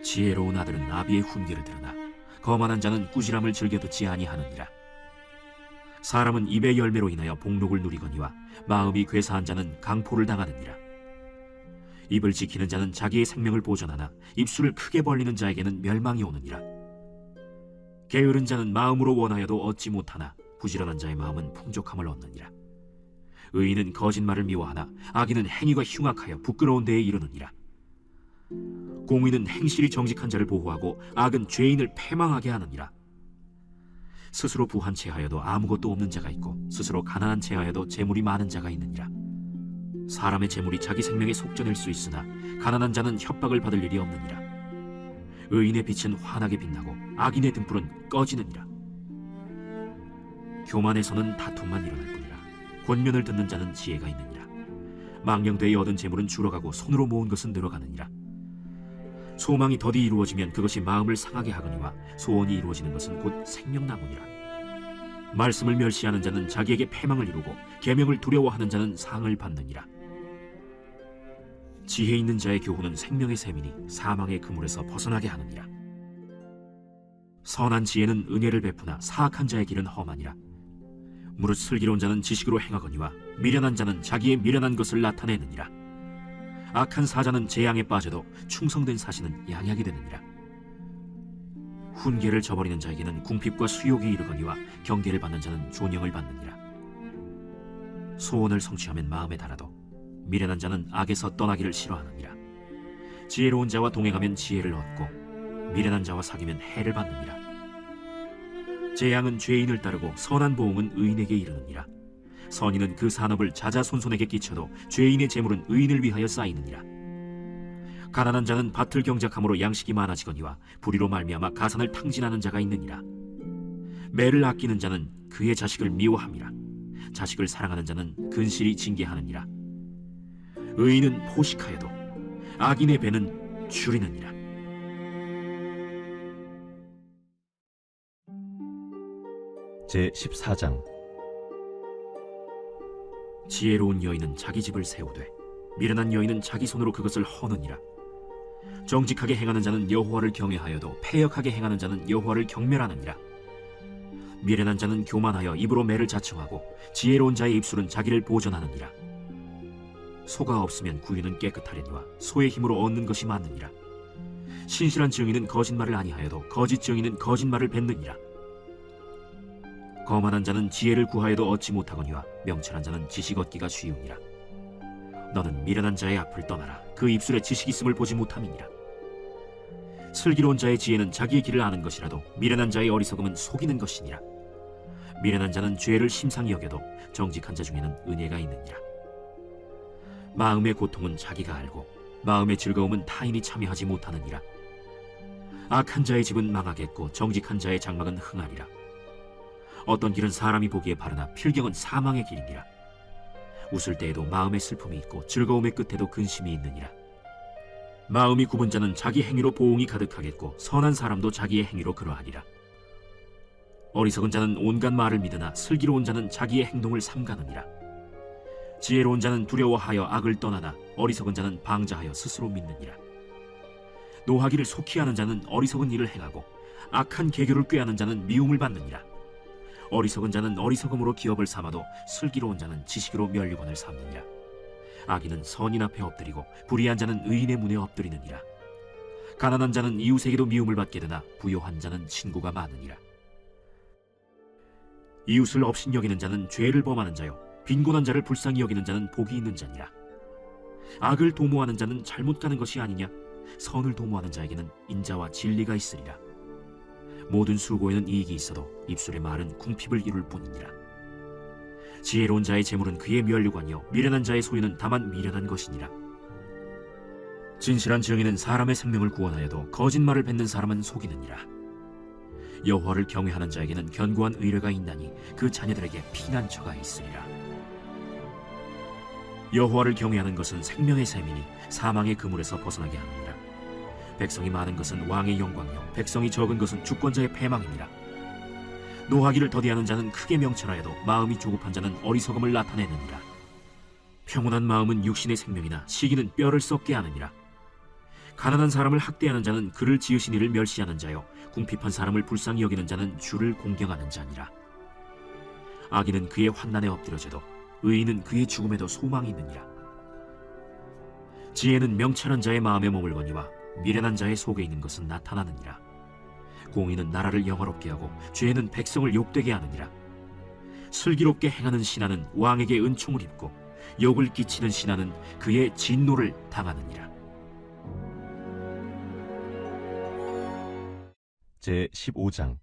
지혜로운 아들은 아비의 훈계를 들으나 거만한 자는 꾸지람을 즐겨 듣지 아니하느니라. 사람은 입의 열매로 인하여 복록을 누리거니와 마음이 괴사한 자는 강포를 당하느니라. 입을 지키는 자는 자기의 생명을 보존하나 입술을 크게 벌리는 자에게는 멸망이 오느니라. 게으른 자는 마음으로 원하여도 얻지 못하나 부지런한 자의 마음은 풍족함을 얻느니라. 의인은 거짓말을 미워하나 악인은 행위가 흉악하여 부끄러운 데에 이르느니라. 공의는 행실이 정직한 자를 보호하고 악은 죄인을 패망하게 하느니라. 스스로 부한 체하여도 아무것도 없는 자가 있고 스스로 가난한 체하여도 재물이 많은 자가 있느니라. 사람의 재물이 자기 생명에 속전일 수 있으나 가난한 자는 협박을 받을 일이 없느니라. 의인의 빛은 환하게 빛나고 악인의 등불은 꺼지느니라. 교만에서는 다툼만 일어날 뿐이라. 권면을 듣는 자는 지혜가 있느니라. 망령되이 얻은 재물은 줄어가고 손으로 모은 것은 늘어가느니라. 소망이 더디 이루어지면 그것이 마음을 상하게 하거니와 소원이 이루어지는 것은 곧 생명나무니라. 말씀을 멸시하는 자는 자기에게 패망을 이루고 계명을 두려워하는 자는 상을 받느니라. 지혜 있는 자의 교훈은 생명의 샘이니 사망의 그물에서 벗어나게 하느니라. 선한 지혜는 은혜를 베푸나 사악한 자의 길은 험하니라. 무릇 슬기로운 자는 지식으로 행하거니와 미련한 자는 자기의 미련한 것을 나타내느니라. 악한 사자는 재앙에 빠져도 충성된 사신은 양약이 되느니라. 훈계를 저버리는 자에게는 궁핍과 수욕이 이르거니와 경계를 받는 자는 존영을 받느니라. 소원을 성취하면 마음에 달아도 미련한 자는 악에서 떠나기를 싫어하느니라. 지혜로운 자와 동행하면 지혜를 얻고 미련한 자와 사귀면 해를 받느니라. 재앙은 죄인을 따르고 선한 보응은 의인에게 이르느니라. 선인은 그 산업을 자자손손에게 끼쳐도 죄인의 재물은 의인을 위하여 쌓이느니라. 가난한 자는 밭을 경작함으로 양식이 많아지거니와 불의로 말미암아 가산을 탕진하는 자가 있느니라. 매를 아끼는 자는 그의 자식을 미워함이라. 자식을 사랑하는 자는 근실이 징계하느니라. 의인은 포식하여도 악인의 배는 줄이느니라. 제14장. 지혜로운 여인은 자기 집을 세우되 미련한 여인은 자기 손으로 그것을 허느니라. 정직하게 행하는 자는 여호와를 경외하여도 패역하게 행하는 자는 여호와를 경멸하느니라. 미련한 자는 교만하여 입으로 매를 자청하고 지혜로운 자의 입술은 자기를 보존하느니라. 소가 없으면 구유는 깨끗하려니와 소의 힘으로 얻는 것이 많느니라. 신실한 증인은 거짓말을 아니하여도 거짓 증인은 거짓말을 뱉느니라. 거만한 자는 지혜를 구하여도 얻지 못하거니와 명철한 자는 지식 얻기가 쉬우니라. 너는 미련한 자의 앞을 떠나라. 그 입술에 지식 있음을 보지 못함이니라. 슬기로운 자의 지혜는 자기의 길을 아는 것이라도 미련한 자의 어리석음은 속이는 것이니라. 미련한 자는 죄를 심상히 여겨도 정직한 자 중에는 은혜가 있느니라. 마음의 고통은 자기가 알고 마음의 즐거움은 타인이 참여하지 못하느니라. 악한 자의 집은 망하겠고 정직한 자의 장막은 흥하리라. 어떤 길은 사람이 보기에 바르나 필경은 사망의 길이니라. 웃을 때에도 마음에 슬픔이 있고 즐거움의 끝에도 근심이 있느니라. 마음이 굽은 자는 자기 행위로 보응이 가득하겠고 선한 사람도 자기의 행위로 그러하리라. 어리석은 자는 온갖 말을 믿으나 슬기로운 자는 자기의 행동을 삼가느니라. 지혜로운 자는 두려워하여 악을 떠나나 어리석은 자는 방자하여 스스로 믿느니라. 노하기를 속히 하는 자는 어리석은 일을 행하고 악한 계교를 꾀하는 자는 미움을 받느니라. 어리석은 자는 어리석음으로 기업을 삼아도 슬기로운 자는 지식으로 면류관을 삼느니라. 악인은 선인 앞에 엎드리고 불의한 자는 의인의 문에 엎드리느니라. 가난한 자는 이웃에게도 미움을 받게 되나 부요한 자는 친구가 많으니라. 이웃을 업신여기는 자는 죄를 범하는 자요 빈곤한 자를 불쌍히 여기는 자는 복이 있는 자니라. 악을 도모하는 자는 잘못 가는 것이 아니냐? 선을 도모하는 자에게는 인자와 진리가 있으리라. 모든 수고에는 이익이 있어도 입술의 말은 궁핍을 이룰 뿐이니라. 지혜로운 자의 재물은 그의 면류관이요 미련한 자의 소유는 다만 미련한 것이니라. 진실한 증인은 사람의 생명을 구원하여도 거짓말을 뱉는 사람은 속이느니라. 여호와를 경외하는 자에게는 견고한 의뢰가 있나니 그 자녀들에게 피난처가 있으리라. 여호와를 경외하는 것은 생명의 셈이니 사망의 그물에서 벗어나게 하느니라. 백성이 많은 것은 왕의 영광이요 백성이 적은 것은 주권자의 패망이니라. 노하기를 더디하는 자는 크게 명철하여도 마음이 조급한 자는 어리석음을 나타내느니라. 평온한 마음은 육신의 생명이나 시기는 뼈를 썩게 하느니라. 가난한 사람을 학대하는 자는 그를 지으신 이를 멸시하는 자요 궁핍한 사람을 불쌍히 여기는 자는 주를 공경하는 자니라. 악인은 그의 환난에 엎드려져도 의인은 그의 죽음에도 소망이 있느니라. 지혜는 명철한 자의 마음에 머물거니와 미련한 자의 속에 있는 것은 나타나느니라. 공의는 나라를 영화롭게 하고 죄는 백성을 욕되게 하느니라. 슬기롭게 행하는 신하는 왕에게 은총을 입고 욕을 끼치는 신하는 그의 진노를 당하느니라. 제15장.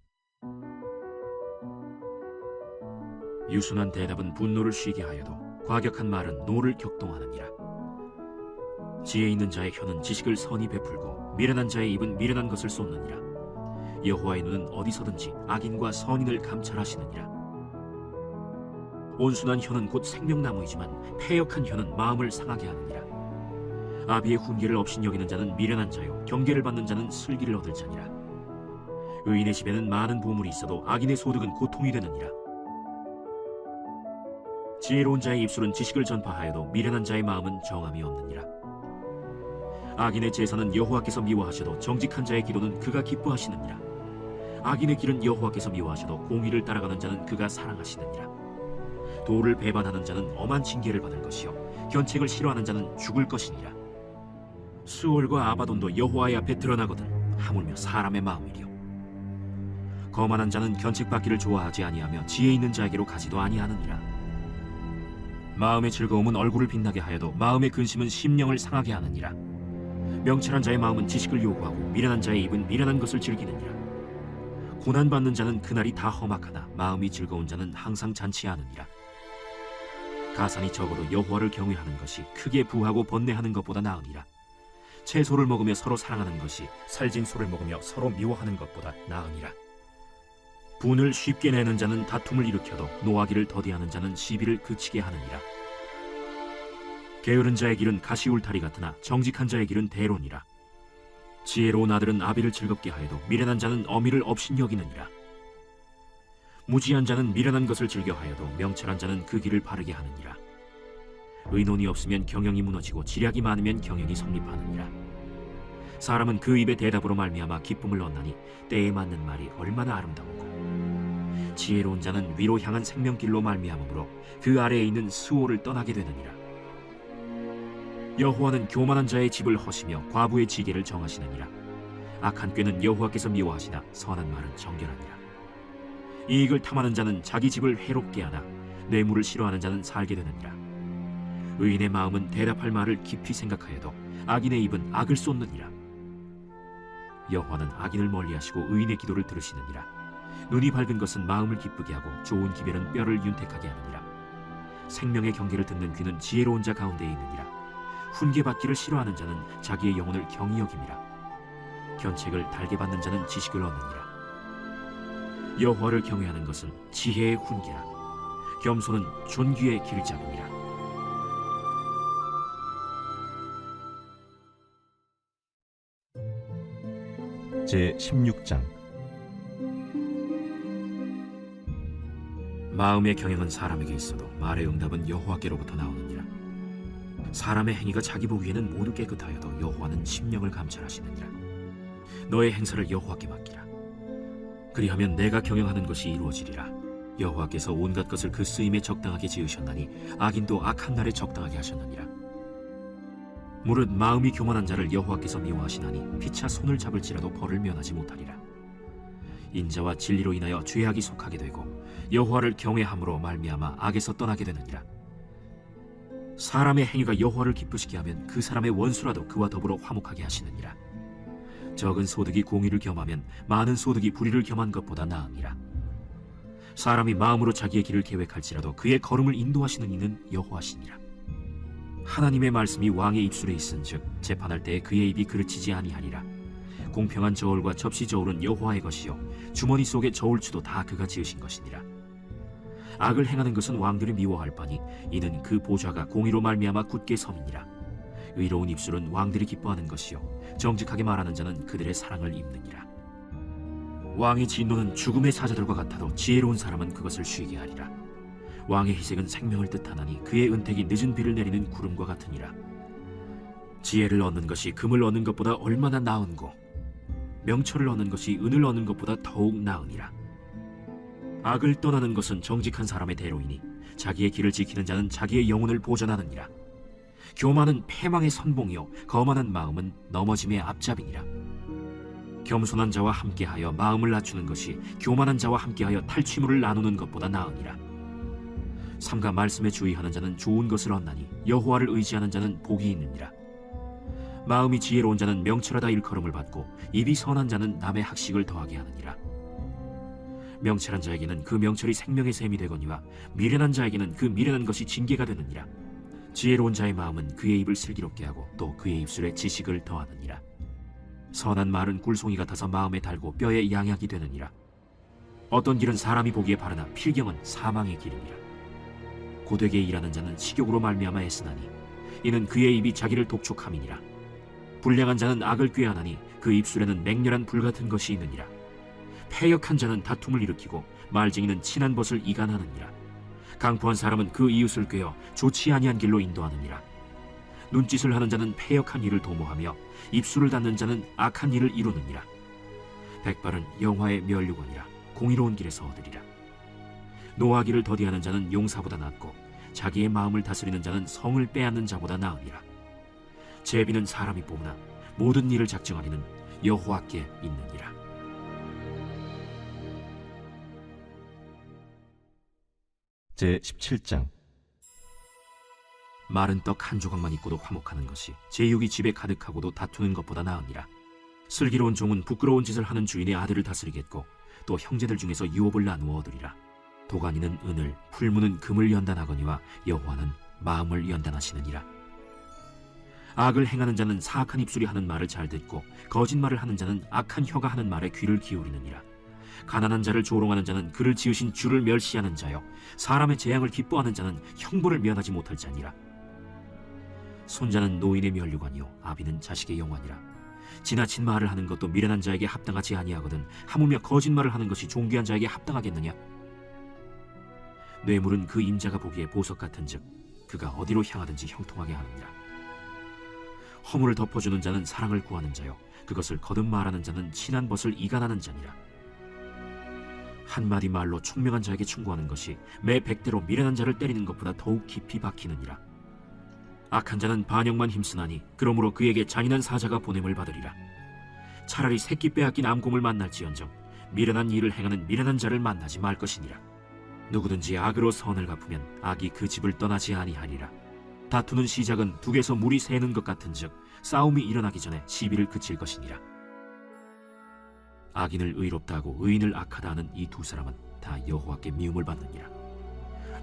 유순한 대답은 분노를 쉬게 하여도 과격한 말은 노를 격동하느니라. 지혜 있는 자의 혀는 지식을 선히 베풀고 미련한 자의 입은 미련한 것을 쏟느니라. 여호와의 눈은 어디서든지 악인과 선인을 감찰하시느니라. 온순한 혀는 곧 생명나무이지만 패역한 혀는 마음을 상하게 하느니라. 아비의 훈계를 업신여기는 자는 미련한 자요 경계를 받는 자는 슬기를 얻을 자니라. 의인의 집에는 많은 보물이 있어도 악인의 소득은 고통이 되느니라. 지혜로운 자의 입술은 지식을 전파하여도 미련한 자의 마음은 정함이 없느니라. 악인의 제사는 여호와께서 미워하셔도 정직한 자의 기도는 그가 기뻐하시느니라. 악인의 길은 여호와께서 미워하셔도 공의를 따라가는 자는 그가 사랑하시느니라. 도를 배반하는 자는 엄한 징계를 받을 것이요 견책을 싫어하는 자는 죽을 것이니라. 수월과 아바돈도 여호와의 앞에 드러나거든 하물며 사람의 마음이리요. 거만한 자는 견책받기를 좋아하지 아니하며 지혜 있는 자에게로 가지도 아니하느니라. 마음의 즐거움은 얼굴을 빛나게 하여도 마음의 근심은 심령을 상하게 하느니라. 명철한 자의 마음은 지식을 요구하고 미련한 자의 입은 미련한 것을 즐기느니라. 고난받는 자는 그날이 다 험악하나 마음이 즐거운 자는 항상 잔치하느니라. 가산이 적어도 여호와를 경외하는 것이 크게 부하고 번뇌하는 것보다 나으니라. 채소를 먹으며 서로 사랑하는 것이 살진 소를 먹으며 서로 미워하는 것보다 나으니라. 분을 쉽게 내는 자는 다툼을 일으켜도 노하기를 더디하는 자는 시비를 그치게 하느니라. 게으른 자의 길은 가시울타리 같으나 정직한 자의 길은 대론이라. 지혜로운 아들은 아비를 즐겁게 하여도 미련한 자는 어미를 업신여기느니라. 무지한 자는 미련한 것을 즐겨하여도 명철한 자는 그 길을 바르게 하느니라. 의논이 없으면 경영이 무너지고 지략이 많으면 경영이 성립하느니라. 사람은 그 입의 대답으로 말미암아 기쁨을 얻나니 때에 맞는 말이 얼마나 아름다우고 지혜로운 자는 위로 향한 생명길로 말미암으므로 그 아래에 있는 수호를 떠나게 되느니라. 여호와는 교만한 자의 집을 허시며 과부의 지게를 정하시느니라. 악한 꾀는 여호와께서 미워하시나 선한 말은 정결하니라. 이익을 탐하는 자는 자기 집을 해롭게 하나 뇌물을 싫어하는 자는 살게 되느니라. 의인의 마음은 대답할 말을 깊이 생각하여도 악인의 입은 악을 쏟느니라. 여호와는 악인을 멀리하시고 의인의 기도를 들으시느니라. 눈이 밝은 것은 마음을 기쁘게 하고 좋은 기별은 뼈를 윤택하게 하느니라. 생명의 경계를 듣는 귀는 지혜로운 자 가운데에 있느니라. 훈계받기를 싫어하는 자는 자기의 영혼을 경히 여김이라. 견책을 달게 받는 자는 지식을 얻느니라. 여호와를 경외하는 것은 지혜의 훈계라. 겸손은 존귀의 길잡음이라. 제16장. 마음의 경영은 사람에게 있어도 말의 응답은 여호와께로부터 나오느니라. 사람의 행위가 자기 보기에는 모두 깨끗하여도 여호와는 심령을 감찰하시느니라. 너의 행사를 여호와께 맡기라. 그리하면 내가 경영하는 것이 이루어지리라. 여호와께서 온갖 것을 그 쓰임에 적당하게 지으셨나니 악인도 악한 날에 적당하게 하셨느니라. 무릇 마음이 교만한 자를 여호와께서 미워하시나니 피차 손을 잡을지라도 벌을 면하지 못하리라. 인자와 진리로 인하여 죄악이 속하게 되고 여호와를 경외함으로 말미암아 악에서 떠나게 되느니라. 사람의 행위가 여호와를 기쁘시게 하면 그 사람의 원수라도 그와 더불어 화목하게 하시느니라. 적은 소득이 공의를 겸하면 많은 소득이 불의를 겸한 것보다 나으니라. 사람이 마음으로 자기의 길을 계획할지라도 그의 걸음을 인도하시는 이는 여호와시니라. 하나님의 말씀이 왕의 입술에 있은즉 재판할 때에 그의 입이 그르치지 아니하리라. 공평한 저울과 접시 저울은 여호와의 것이요 주머니 속의 저울추도 다 그가 지으신 것이니라. 악을 행하는 것은 왕들이 미워할 바니 이는 그 보좌가 공의로 말미암아 굳게 섬이니라. 의로운 입술은 왕들이 기뻐하는 것이요 정직하게 말하는 자는 그들의 사랑을 입느니라. 왕의 진노는 죽음의 사자들과 같아도 지혜로운 사람은 그것을 쉬게 하리라. 왕의 희생은 생명을 뜻하나니 그의 은택이 늦은 비를 내리는 구름과 같으니라. 지혜를 얻는 것이 금을 얻는 것보다 얼마나 나은고 명철을 얻는 것이 은을 얻는 것보다 더욱 나으니라. 악을 떠나는 것은 정직한 사람의 대로이니 자기의 길을 지키는 자는 자기의 영혼을 보전하느니라. 교만은 패망의 선봉이요 거만한 마음은 넘어짐의 앞잡이니라. 겸손한 자와 함께하여 마음을 낮추는 것이 교만한 자와 함께하여 탈취물을 나누는 것보다 나으니라. 삼가 말씀에 주의하는 자는 좋은 것을 얻나니 여호와를 의지하는 자는 복이 있느니라. 마음이 지혜로운 자는 명철하다 일컬음을 받고 입이 선한 자는 남의 학식을 더하게 하느니라. 명철한 자에게는 그 명철이 생명의 샘이 되거니와 미련한 자에게는 그 미련한 것이 징계가 되느니라. 지혜로운 자의 마음은 그의 입을 슬기롭게 하고 또 그의 입술에 지식을 더하느니라. 선한 말은 굴송이 같아서 마음에 달고 뼈에 양약이 되느니라. 어떤 길은 사람이 보기에 바르나 필경은 사망의 길이니라. 고되게 일하는 자는 식욕으로 말미암아 애쓰나니 이는 그의 입이 자기를 독촉함이니라. 불량한 자는 악을 꾀하나니 그 입술에는 맹렬한 불 같은 것이 있느니라. 패역한 자는 다툼을 일으키고 말쟁이는 친한 벗을 이간하느니라. 강포한 사람은 그 이웃을 꾀어 좋지 아니한 길로 인도하느니라. 눈짓을 하는 자는 패역한 일을 도모하며 입술을 닫는 자는 악한 일을 이루느니라. 백발은 영화의 면류관이라 공의로운 길에서 얻으리라. 노하기를 더디하는 자는 용사보다 낫고 자기의 마음을 다스리는 자는 성을 빼앗는 자보다 나으니라. 제비는 사람이 뽑으나 모든 일을 작정하기는 여호와께 있느니라. 제17장. 마른 떡 한 조각만 있고도 화목하는 것이 제육이 집에 가득하고도 다투는 것보다 나으니라. 슬기로운 종은 부끄러운 짓을 하는 주인의 아들을 다스리겠고 또 형제들 중에서 유업을 나누어 얻으리라. 도가니는 은을, 풀무는 금을 연단하거니와 여호와는 마음을 연단하시느니라. 악을 행하는 자는 사악한 입술이 하는 말을 잘 듣고 거짓말을 하는 자는 악한 혀가 하는 말에 귀를 기울이느니라. 가난한 자를 조롱하는 자는 그를 지으신 주를 멸시하는 자요 사람의 재앙을 기뻐하는 자는 형벌을 면하지 못할 자니라. 손자는 노인의 면류관이요 아비는 자식의 영화니라. 지나친 말을 하는 것도 미련한 자에게 합당하지 아니하거든 하물며 거짓말을 하는 것이 존귀한 자에게 합당하겠느냐. 뇌물은 그 임자가 보기에 보석 같은즉 그가 어디로 향하든지 형통하게 하느니라. 허물을 덮어주는 자는 사랑을 구하는 자요 그것을 거듭 말하는 자는 친한 벗을 이간하는 자니라. 한마디 말로 총명한 자에게 충고하는 것이 매 100대로 미련한 자를 때리는 것보다 더욱 깊이 박히느니라. 악한 자는 반역만 힘쓰나니 그러므로 그에게 잔인한 사자가 보냄을 받으리라. 차라리 새끼 빼앗긴 암곰을 만날지언정 미련한 일을 행하는 미련한 자를 만나지 말 것이니라. 누구든지 악으로 선을 갚으면 악이 그 집을 떠나지 아니하리라. 다투는 시작은 둑에서 물이 새는 것 같은즉 싸움이 일어나기 전에 시비를 그칠 것이니라. 악인을 의롭다 하고 의인을 악하다 하는 이 두 사람은 다 여호와께 미움을 받느니라.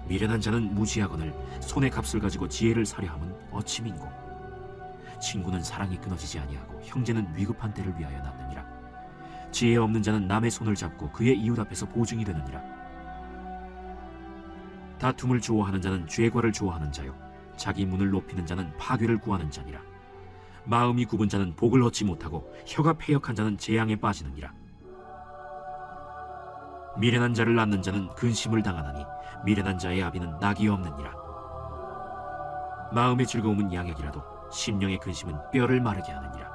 미련한 자는 무지하거늘 손의 값을 가지고 지혜를 사려함은 어찌 민고. 친구는 사랑이 끊어지지 아니하고 형제는 위급한 때를 위하여 남느니라. 지혜 없는 자는 남의 손을 잡고 그의 이웃 앞에서 보증이 되느니라. 다툼을 좋아하는 자는 죄과를 좋아하는 자요 자기 문을 높이는 자는 파괴를 구하는 자니라. 마음이 굽은 자는 복을 얻지 못하고 혀가 패역한 자는 재앙에 빠지느니라. 미련한 자를 낳는 자는 근심을 당하나니 미련한 자의 아비는 낙이 없느니라. 마음의 즐거움은 양약이라도 심령의 근심은 뼈를 마르게 하느니라.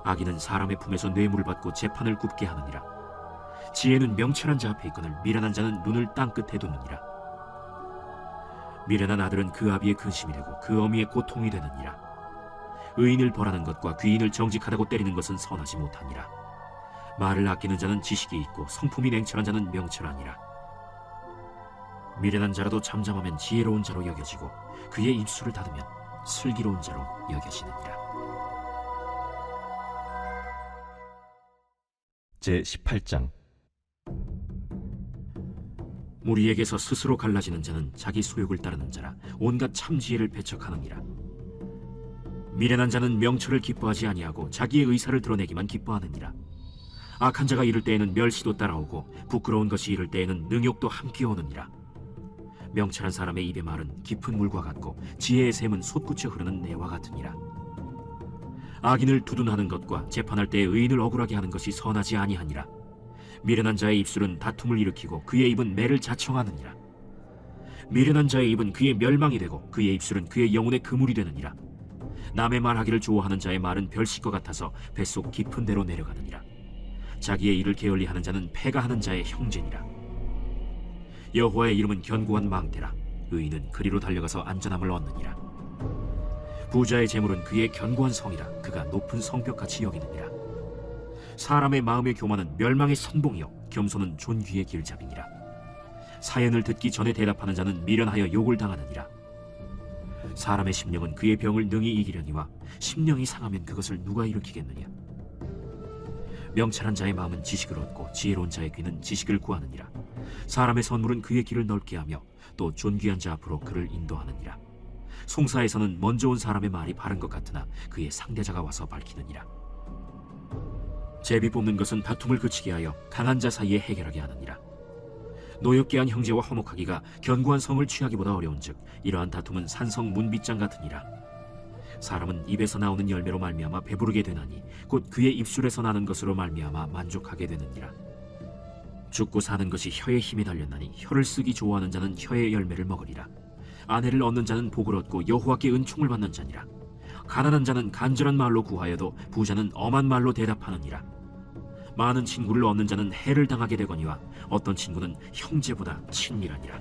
악인은 사람의 품에서 뇌물을 받고 재판을 굽게 하느니라. 지혜는 명철한 자 앞에 있거늘 미련한 자는 눈을 땅끝에 두느니라. 미련한 아들은 그 아비의 근심이 되고 그 어미의 고통이 되느니라. 의인을 벌하는 것과 귀인을 정직하다고 때리는 것은 선하지 못하니라. 말을 아끼는 자는 지식이 있고 성품이 냉철한 자는 명철하니라. 미련한 자라도 잠잠하면 지혜로운 자로 여겨지고 그의 입술을 닫으면 슬기로운 자로 여겨지느니라. 제18장. 무리에게서 스스로 갈라지는 자는 자기 소욕을 따르는 자라 온갖 참지혜를 배척하느니라. 미련한 자는 명철을 기뻐하지 아니하고 자기의 의사를 드러내기만 기뻐하느니라. 악한 자가 이를 때에는 멸시도 따라오고 부끄러운 것이 이를 때에는 능욕도 함께 오느니라. 명철한 사람의 입의 말은 깊은 물과 같고 지혜의 샘은 솟구쳐 흐르는 내와 같으니라. 악인을 두둔하는 것과 재판할 때에 의인을 억울하게 하는 것이 선하지 아니하니라. 미련한 자의 입술은 다툼을 일으키고 그의 입은 매를 자청하느니라. 미련한 자의 입은 그의 멸망이 되고 그의 입술은 그의 영혼의 그물이 되느니라. 남의 말하기를 좋아하는 자의 말은 별식과 같아서 뱃속 깊은 데로 내려가느니라. 자기의 일을 게을리하는 자는 패가하는 자의 형제니라. 여호와의 이름은 견고한 망대라. 의인은 그리로 달려가서 안전함을 얻느니라. 부자의 재물은 그의 견고한 성이라. 그가 높은 성벽같이 여기느니라. 사람의 마음의 교만은 멸망의 선봉이요 겸손은 존귀의 길잡이니라. 사연을 듣기 전에 대답하는 자는 미련하여 욕을 당하느니라. 사람의 심령은 그의 병을 능히 이기려니와 심령이 상하면 그것을 누가 일으키겠느냐. 명철한 자의 마음은 지식을 얻고 지혜로운 자의 귀는 지식을 구하느니라. 사람의 선물은 그의 길을 넓게 하며 또 존귀한 자 앞으로 그를 인도하느니라. 송사에서는 먼저 온 사람의 말이 바른 것 같으나 그의 상대자가 와서 밝히느니라. 제비 뽑는 것은 다툼을 그치게 하여 강한 자 사이에 해결하게 하느니라. 노엽게 한 형제와 화목하기가 견고한 성을 취하기보다 어려운즉 이러한 다툼은 산성 문빗장 같으니라. 사람은 입에서 나오는 열매로 말미암아 배부르게 되나니 곧 그의 입술에서 나는 것으로 말미암아 만족하게 되느니라. 죽고 사는 것이 혀의 힘에 달렸나니 혀를 쓰기 좋아하는 자는 혀의 열매를 먹으리라. 아내를 얻는 자는 복을 얻고 여호와께 은총을 받는 자니라. 가난한 자는 간절한 말로 구하여도 부자는 엄한 말로 대답하느니라. 많은 친구를 얻는 자는 해를 당하게 되거니와 어떤 친구는 형제보다 친밀하니라.